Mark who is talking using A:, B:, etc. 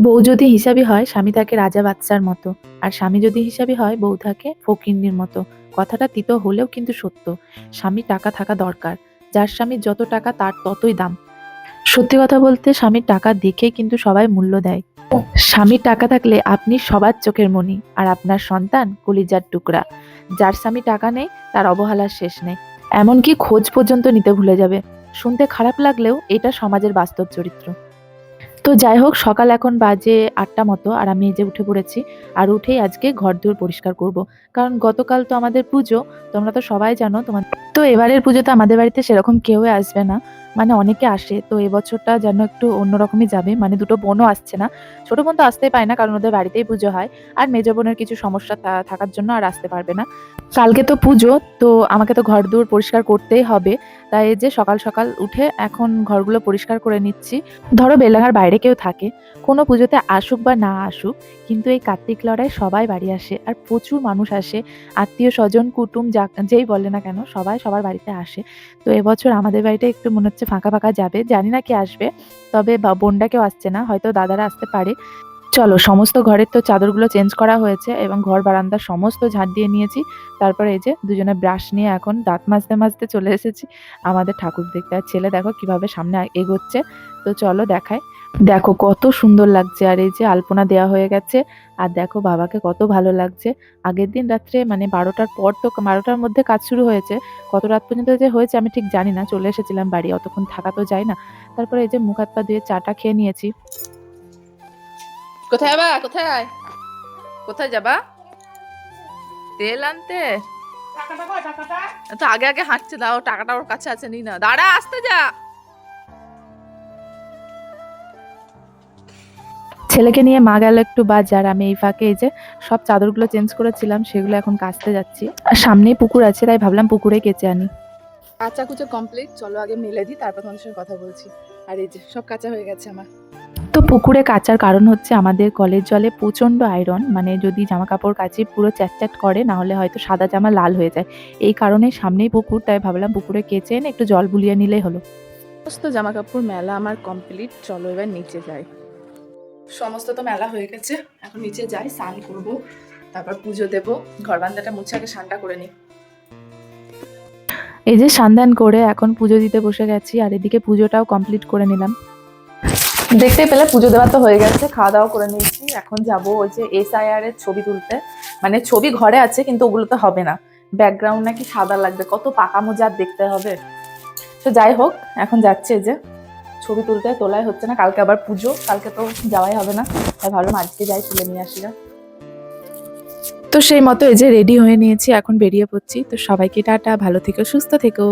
A: বউ যদি হিসাবি হয় স্বামী থাকে রাজা বাদশার মতো, আর স্বামী যদি হিসাবি হয় বউ থাকে ফকিন্নির মতো। কথাটা তিতো হলেও কিন্তু সত্য। স্বামী টাকা থাকা দরকার। যার স্বামীর যত টাকা তার ততই দাম। সত্যি কথা বলতে স্বামীর টাকা দেখেই কিন্তু সবাই মূল্য দেয়। স্বামীর টাকা থাকলে আপনি সবার চোখের মণি, আর আপনার সন্তান কলিজার টুকরা। যার স্বামী টাকা নেই তার অবহেলার শেষ নেই, এমনকি খোঁজ পর্যন্ত নিতে ভুলে যাবে। শুনতে খারাপ লাগলেও এটা সমাজের বাস্তব চরিত্র। তো যাই হোক, সকাল এখন বাজে ৮টা মতো, আর আমি এই যে উঠে পড়েছি। আর উঠেই আজকে ঘরদোর পরিষ্কার করব, কারণ গতকাল তো আমাদের পুজো। তোমরা তো সবাই জানো। তো এবারের পুজোতে আমাদের বাড়িতে সেরকম কেউই আসবে না, মানে অনেকে আসে, তো এবছরটা যেন একটু অন্যরকমই যাবে। মানে দুটো বোনও আসছে না। ছোট বোন তো আসতেই পারে না, কারণ ওদের বাড়িতেই পুজো হয়। আর মেজ বোনের কিছু সমস্যা থাকার জন্য আর আসতে পারবে না। কালকে তো পুজো, তো আমাকে তো ঘরদোর পরিষ্কার করতেই হবে। তাই এই যে সকাল সকাল উঠে এখন ঘরগুলো পরিষ্কার করে নিচ্ছি। ধরো বেলাঙার বাইরে কেউ থাকে, কোনো পুজোতে আসুক বা না আসুক, কিন্তু এই কার্তিক লড়াই সবাই বাড়ি আসে, আর প্রচুর মানুষ আসে। আত্মীয় স্বজন কুটুম যেই বলে না কেন, সবাই সবার বাড়িতে আসে। তো এবছর আমাদের বাড়িটা একটু মনে হচ্ছে ফাঁকা ফাঁকা যাবে, জানি না কে আসবে। তবে বোনটা কেউ আসছে না, হয়তো দাদারা আসতে পারে। চলো, সমস্ত ঘরের তো চাদরগুলো চেঞ্জ করা হয়েছে এবং ঘর বারান্দা সমস্ত ঝাঁট দিয়ে নিয়েছি। তারপরে এই যে দুজনে ব্রাশ নিয়ে এখন দাঁত মাজতে মাজতে চলে এসেছি আমাদের ঠাকুর দেখতে। আর ছেলে দেখো কিভাবে সামনে এগোচ্ছে। তো চলো দেখায়। দেখো কত সুন্দর লাগছে, আর এই যে আলপনা দেওয়া হয়ে গেছে। আর দেখো বাবাকে কত ভালো লাগছে। আগের দিন রাত্রে মানে 12টার পর, তো 12টার মধ্যে কাজ শুরু হয়েছে। কত রাত পর্যন্ত যে হয়েছে আমি ঠিক জানি না, চলে এসেছিলাম বাড়ি, অতক্ষণ থাকা তো যায় না। তারপরে এই যে মুখ হাত পা ধুয়ে চাটা খেয়ে নিয়েছি।
B: কোথায় যাবা? কোথায় কোথায় যাবা? তেল আনতে? তো আগে আগে হাঁটছে, দাও টাকাটা ওর কাছে আছে, নি না, দাঁড়া, আসতে যা।
A: ছেলেকে নিয়ে মা গেল একটু বাজার, আমি এই ফাঁকে এই যে সব চাদরগুলো চেঞ্জ করেছিলাম সেগুলো এখন কাচতে যাচ্ছি। আর সামনেই পুকুর আছে, তাই ভাবলাম পুকুরে কেচে আনি।
B: কাঁচা কুচো কমপ্লিট, চলো আগে মেলে দিই, তারপর তোমাদের সঙ্গে কথা বলছি। আর এই যে সব কাঁচা হয়ে গেছে আমার।
A: তো পুকুরে কাচার কারণ হচ্ছে আমাদের কলের জলে প্রচন্ড আয়রন, মানে যদি জামা কাপড় কাচি পুরো চ্যাট করে, না হলে হয়তো সাদা জামা লাল হয়ে যায়। এই কারণে সামনেই পুকুর, তাই ভাবলাম পুকুরে কেচে এনে একটু জল বুলিয়ে নিলেই হলো।
B: সমস্ত জামা কাপড় মেলা আমার কমপ্লিট, চলো এবার নিচে যাই। সমস্ত তো মেলা হয়ে গেছে, এখন নিচে যাই, স্নান করবো, তারপর পুজো দেবো। ঘর বান্দাটা মুছে আগে স্নানটা করে নিই।
A: এই যে স্নান করে এখন পুজো দিতে বসে গেছি, আর এদিকে পুজোটাও কমপ্লিট করে নিলাম।
B: দেখতে পেলে পুজো দেওয়া তো হয়ে গেছে, খাওয়া দাওয়া করে নিয়েছি। এখন যাব ওই যে SIR এর ছবি তুলতে। মানে ছবি ঘরে আছে কিন্তু ওগুলোতে হবে না, ব্যাকগ্রাউন্ড নাকি সাদা লাগবে, কত পাকা মোজা দেখতে হবে। তো যাই হোক, এখন যাচ্ছে যে ছবি তুলতে, তোলাই হচ্ছে না, কালকে আবার পুজো, কালকে তো যাওয়াই হবে না, তাই ভাবলাম আজকে যাই, তুলে নিয়ে আসি।
A: তো সেই মতো এই যে রেডি হয়ে নিয়েছি, এখন বেরিয়ে পড়ছি। তো সবাইকে টাটা, ভালো থেকো, সুস্থ থেকো।